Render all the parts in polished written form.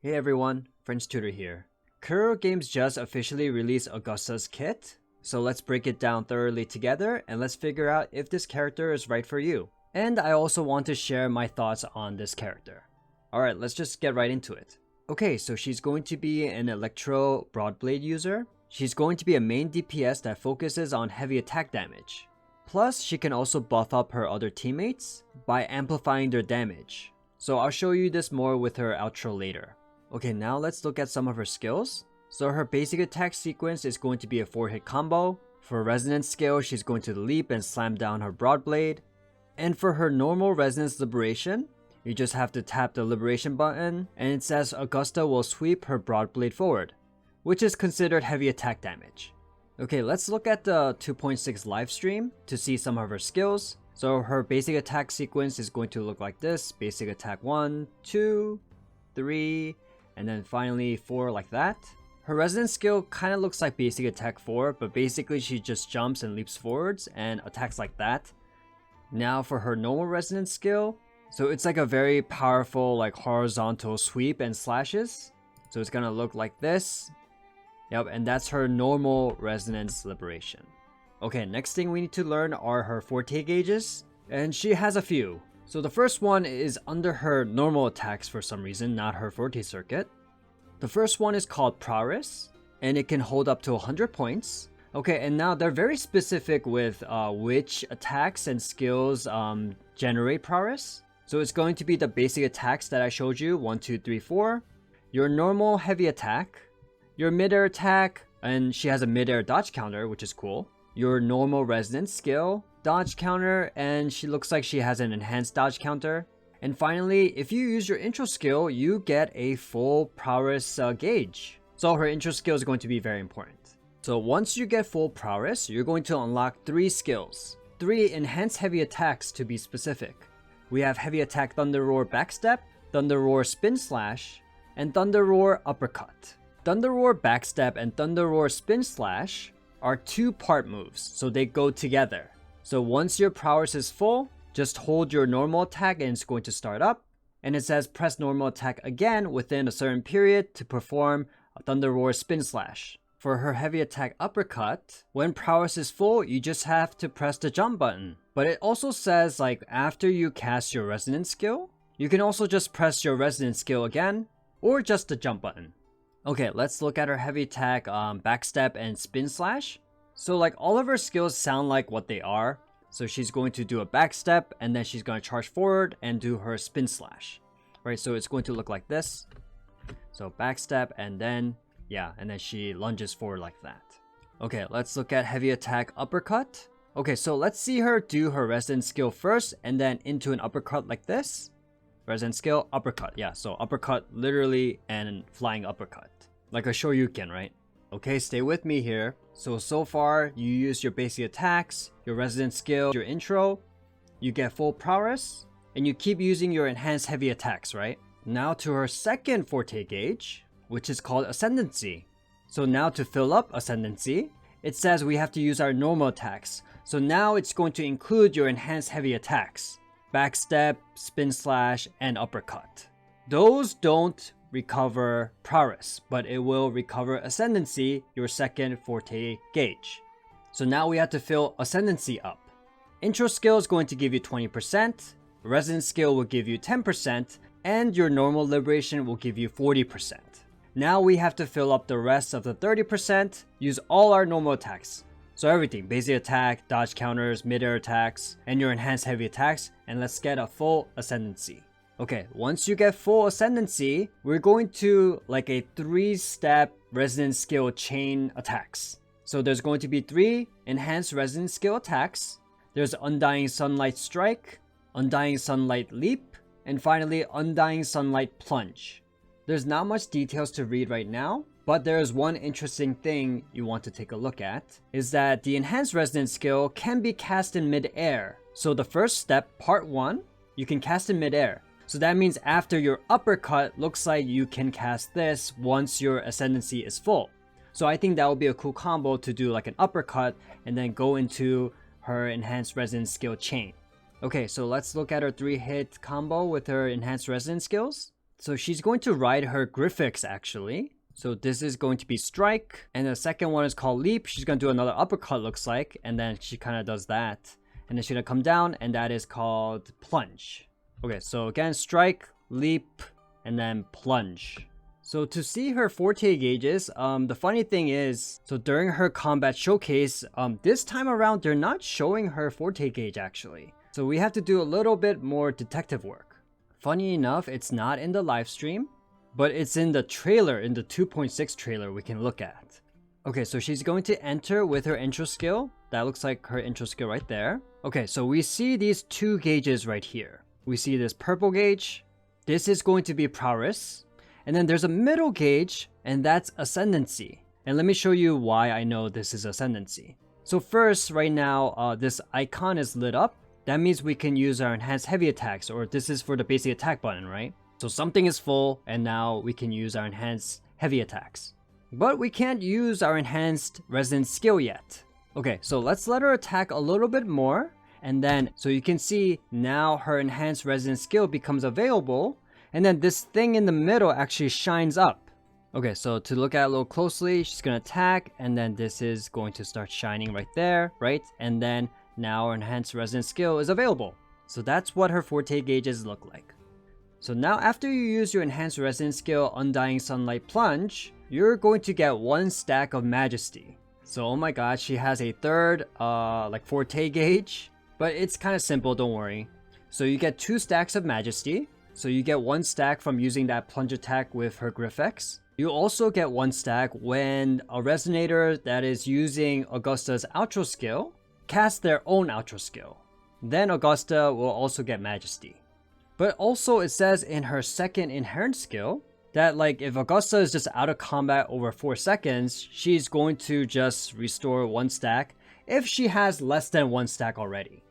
Hey everyone, French Tutor here. Kuro Games just officially released Augusta's kit, so let's break it down thoroughly together and let's figure out if this character is right for you. And I also want to share my thoughts on this character. Alright, let's just get right into it. Okay, so she's going to be an Electro Broadblade user. She's going to be a main DPS that focuses on heavy attack damage. Plus, she can also buff up her other teammates by amplifying their damage. So I'll show you this more with her outro later. Okay, now let's look at some of her skills. So her basic attack sequence is going to be a 4-hit combo. For resonance skill, she's going to leap and slam down her broadblade. And for her normal resonance liberation, you just have to tap the liberation button and it says Augusta will sweep her broadblade forward, which is considered heavy attack damage. Okay, let's look at the 2.6 livestream to see some of her skills. So her basic attack sequence is going to look like this. Basic attack 1, 2, 3, and then finally 4 like that. Her resonance skill kind of looks like basic attack 4, but basically she just jumps and leaps forwards and attacks like that. Now for her normal resonance skill, so it's like a very powerful like horizontal sweep and slashes. So it's gonna look like this. Yep, and that's her normal resonance liberation. Okay, next thing we need to learn are her Forte Gauges, and she has a few. So the first one is under her normal attacks for some reason, not her Forte circuit. The first one is called Prowess, and it can hold up to 100 points. Okay, and now they're very specific with which attacks and skills generate Prowess. So it's going to be the basic attacks that I showed you, 1, 2, 3, 4. Your normal heavy attack, your mid-air attack, and she has a mid-air dodge counter, which is cool. Your normal resonance skill, dodge counter, and she looks like she has an enhanced dodge counter. And finally, if you use your intro skill, you get a full prowess gauge. So her intro skill is going to be very important. So once you get full prowess, you're going to unlock 3 skills. 3 enhanced heavy attacks to be specific. We have heavy attack Thunder Roar Backstep, Thunder Roar Spin Slash, and Thunder Roar Uppercut. Thunder Roar Backstep and Thunder Roar Spin Slash are 2-part moves, so they go together. So once your prowess is full, just hold your normal attack and it's going to start up. And it says press normal attack again within a certain period to perform a Thunder Roar Spin Slash. For her heavy attack uppercut, when prowess is full, you just have to press the jump button. But it also says like after you cast your resonance skill, you can also just press your resonance skill again or just the jump button. Okay, let's look at her heavy attack backstep and spin slash. So like all of her skills sound like what they are. So she's going to do a backstep and then she's going to charge forward and do her spin slash. Right, so it's going to look like this. So backstep and then, yeah, and then she lunges forward like that. Okay, let's look at heavy attack uppercut. Okay, so let's see her do her resonance skill first and then into an uppercut like this. Resonance skill, uppercut. Yeah, so uppercut literally and flying uppercut. Like a Shoryuken, right? Okay, stay with me here. So far, you use your basic attacks, your resonance skill, your intro, you get full prowess, and you keep using your enhanced heavy attacks, right? Now to her second Forte Gauge, which is called Ascendancy. So now to fill up Ascendancy, it says we have to use our normal attacks. So now it's going to include your enhanced heavy attacks. Backstep, spin slash, and uppercut. Those don't recover prowess, but it will recover Ascendancy, your second Forte Gauge. So now we have to fill Ascendancy up. Intro skill is going to give you 20%, resonance skill will give you 10%, and your normal liberation will give you 40%. Now we have to fill up the rest of the 30%, use all our normal attacks. So everything, basic attack, dodge counters, mid-air attacks, and your enhanced heavy attacks, and let's get a full Ascendancy. Okay, once you get full Ascendancy, we're going to like a 3-step resonance skill chain attacks. So there's going to be 3 enhanced resonance skill attacks. There's Undying Sunlight Strike, Undying Sunlight Leap, and finally Undying Sunlight Plunge. There's not much details to read right now, but there is one interesting thing you want to take a look at, is that the enhanced resonance skill can be cast in mid-air. So the first step, part 1, you can cast in mid-air. So that means after your uppercut, looks like you can cast this once your Ascendancy is full. So I think that would be a cool combo to do like an uppercut and then go into her enhanced resonance skill chain. Okay, so let's look at her 3-hit combo with her enhanced resonance skills. So she's going to ride her Griffix actually. So this is going to be strike, and the second one is called leap. She's going to do another uppercut looks like, and then she kind of does that. And then she's going to come down, and that is called plunge. Okay, so again, strike, leap, and then plunge. So to see her Forte gauges, the funny thing is, so during her combat showcase, this time around, they're not showing her Forte gauge actually. So we have to do a little bit more detective work. Funny enough, it's not in the live stream, but it's in the trailer, in the 2.6 trailer we can look at. Okay, so she's going to enter with her intro skill. That looks like her intro skill right there. Okay, so we see these two gauges right here. We see this purple gauge. This is going to be prowess. And then there's a middle gauge, and that's ascendancy. And let me show you why I know this is ascendancy. So first, right now, this icon is lit up. That means we can use our enhanced heavy attacks, or this is for the basic attack button, right? So something is full, and now we can use our enhanced heavy attacks. But we can't use our enhanced resonance skill yet. Okay, so let's let her attack a little bit more. And then, so you can see now her enhanced resonance skill becomes available. And then this thing in the middle actually shines up. Okay, so to look at it a little closely, she's going to attack. And then this is going to start shining right there, right? And then now her enhanced resonance skill is available. So that's what her Forte gauges look like. So now after you use your enhanced resonance skill, Undying Sunlight Plunge, you're going to get 1 stack of Majesty. So oh my god, she has a third like Forte gauge, but it's kind of simple, don't worry. So you get 2 stacks of Majesty. So you get 1 stack from using that plunge attack with her Griffix. You also get 1 stack when a resonator that is using Augusta's outro skill casts their own outro skill. Then Augusta will also get Majesty. But also it says in her second inherent skill that like if Augusta is just out of combat over 4 seconds, she's going to just restore 1 stack if she has less than 1 stack already.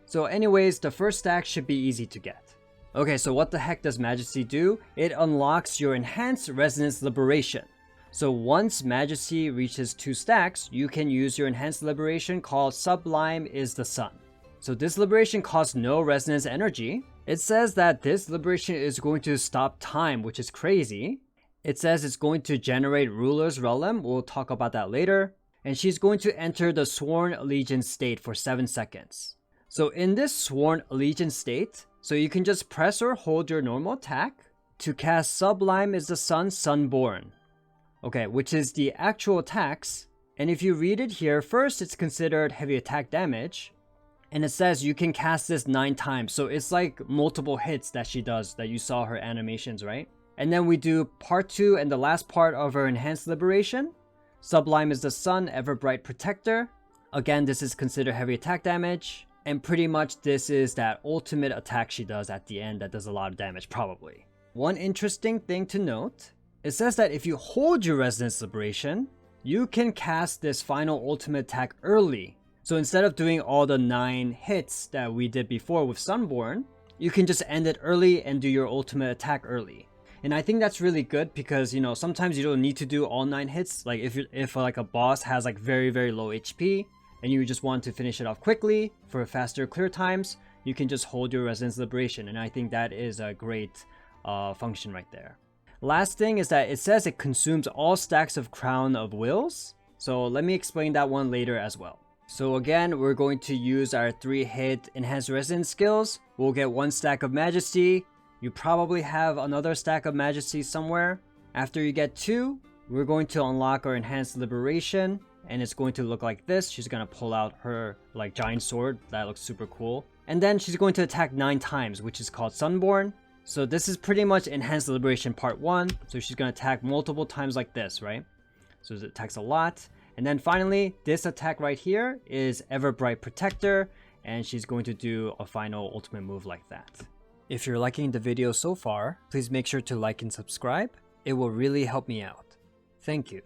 So anyways, the first stack should be easy to get. Okay, so what the heck does Majesty do? It unlocks your enhanced resonance liberation. So once Majesty reaches 2 stacks, you can use your enhanced liberation called Sublime is the Sun. So this liberation costs no resonance energy. It says that this liberation is going to stop time, which is crazy. It says it's going to generate Ruler's Realm. We'll talk about that later. And she's going to enter the Sworn Allegiance state for 7 seconds. So in this Sworn Allegiance state, so you can just press or hold your normal attack to cast Sublime is the Sun, Sunborn. Okay, which is the actual attacks. And if you read it here, first it's considered heavy attack damage. And it says you can cast this 9 times. So it's like multiple hits that she does that you saw her animations, right? And then we do part 2 and the last part of her enhanced liberation. Sublime is the Sun, Ever Bright Protector. Again, this is considered heavy attack damage. And pretty much this is that ultimate attack she does at the end that does a lot of damage, probably. One interesting thing to note, it says that if you hold your Resonance Liberation, you can cast this final ultimate attack early. So instead of doing all the 9 hits that we did before with Sunborn, you can just end it early and do your ultimate attack early. And I think that's really good because, you know, sometimes you don't need to do all 9 hits. Like if like a boss has like very, very low HP and you just want to finish it off quickly for faster clear times, you can just hold your Resonance Liberation. And I think that is a great function right there. Last thing is that it says it consumes all stacks of Crown of Wills. So let me explain that one later as well. So again, we're going to use our 3-hit Enhanced Resonance skills. We'll get 1 stack of Majesty. You probably have another stack of Majesty somewhere. After you get 2, we're going to unlock our Enhanced Liberation. And it's going to look like this. She's going to pull out her like giant sword. That looks super cool. And then she's going to attack 9 times, which is called Sunborn. So this is pretty much Enhanced Liberation part 1. So she's going to attack multiple times like this, right? So it attacks a lot. And then finally, this attack right here is Ever Bright Protector, and she's going to do a final ultimate move like that. If you're liking the video so far, please make sure to like and subscribe. It will really help me out. Thank you.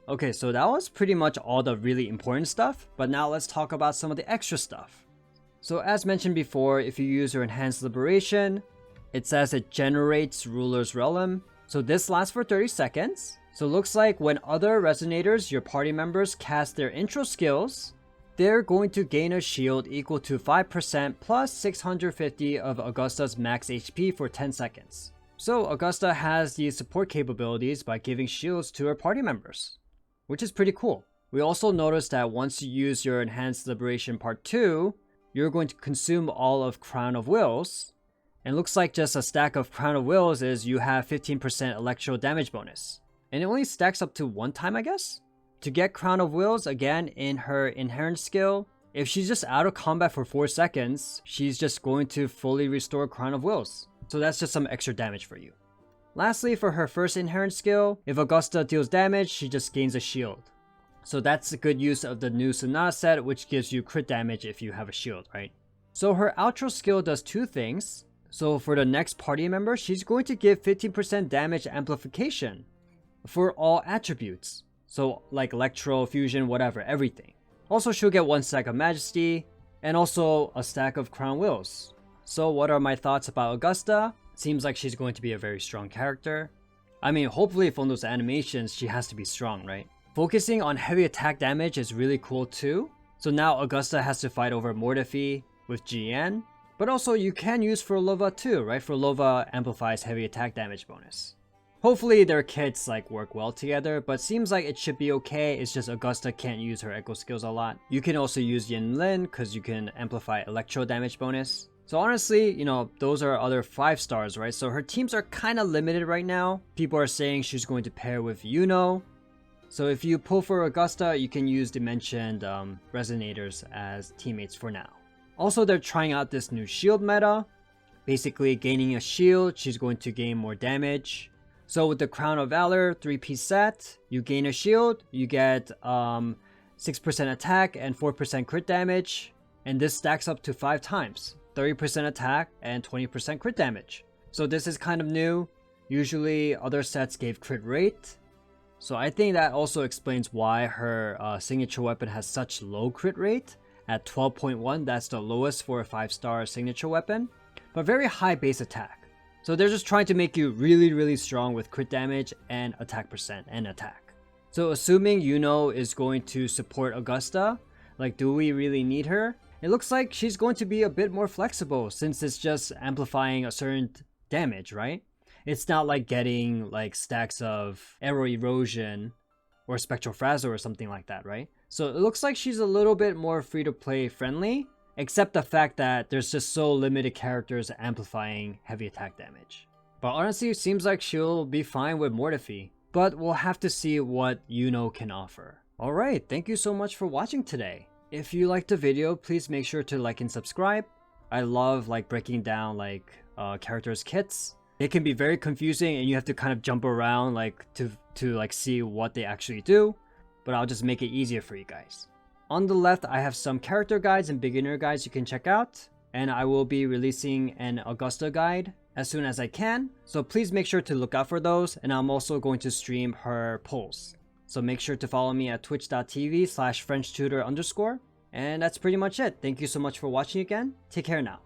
Okay, so that was pretty much all the really important stuff, but now let's talk about some of the extra stuff. So as mentioned before, if you use your Enhanced Liberation, it says it generates Ruler's Realm. So this lasts for 30 seconds. So it looks like when other resonators, your party members, cast their intro skills, they're going to gain a shield equal to 5% plus 650 of Augusta's max HP for 10 seconds. So Augusta has these support capabilities by giving shields to her party members, which is pretty cool. We also noticed that once you use your Enhanced Liberation Part 2, you're going to consume all of Crown of Wills. And looks like just a stack of Crown of Wills is you have 15% electro damage bonus. And it only stacks up to one time, I guess? To get Crown of Wills, again, in her inherent skill, if she's just out of combat for 4 seconds, she's just going to fully restore Crown of Wills. So that's just some extra damage for you. Lastly, for her first inherent skill, if Augusta deals damage, she just gains a shield. So that's a good use of the new Sonata set, which gives you crit damage if you have a shield, right? So her outro skill does 2 things. So for the next party member, she's going to give 15% damage amplification for all attributes. So like Electro, Fusion, whatever, everything. Also, she'll get 1 stack of Majesty and also a stack of Crown Wills. So what are my thoughts about Augusta? Seems like she's going to be a very strong character. I mean, hopefully from those animations, she has to be strong, right? Focusing on heavy attack damage is really cool too. So now Augusta has to fight over Mortefi with GN. But also you can use Phrolova too, right? Phrolova amplifies heavy attack damage bonus. Hopefully their kits like work well together, but seems like it should be okay. It's just Augusta can't use her echo skills a lot. You can also use Yin Lin because you can amplify electro damage bonus. So honestly, you know, those are other 5 stars, right? So her teams are kind of limited right now. People are saying she's going to pair with Yuno. So if you pull for Augusta, you can use the mentioned resonators as teammates for now. Also, they're trying out this new shield meta. Basically, gaining a shield, she's going to gain more damage. So with the Crown of Valor 3-piece set, you gain a shield, you get 6% attack and 4% crit damage. And this stacks up to 5 times. 30% attack and 20% crit damage. So this is kind of new. Usually other sets gave crit rate. So I think that also explains why her signature weapon has such low crit rate. At 12.1, that's the lowest for a 5-star signature weapon, but very high base attack. So they're just trying to make you really strong with crit damage and attack percent and attack. So assuming Yuno is going to support Augusta, like do we really need her? It looks like she's going to be a bit more flexible since it's just amplifying a certain damage, right? It's not like getting like stacks of arrow erosion or spectral frazzle or something like that, right? So it looks like she's a little bit more free-to-play friendly, except the fact that there's just so limited characters amplifying heavy attack damage. But honestly, it seems like she'll be fine with Mortefi, but we'll have to see what Yuno can offer. Alright, thank you so much for watching today. If you liked the video, please make sure to like and subscribe. I love like breaking down like characters' kits. It can be very confusing and you have to kind of jump around like to like see what they actually do. But I'll just make it easier for you guys. On the left, I have some character guides and beginner guides you can check out. And I will be releasing an Augusta guide as soon as I can. So please make sure to look out for those. And I'm also going to stream her polls. So make sure to follow me at twitch.tv/FrenchTutor_. And that's pretty much it. Thank you so much for watching again. Take care now.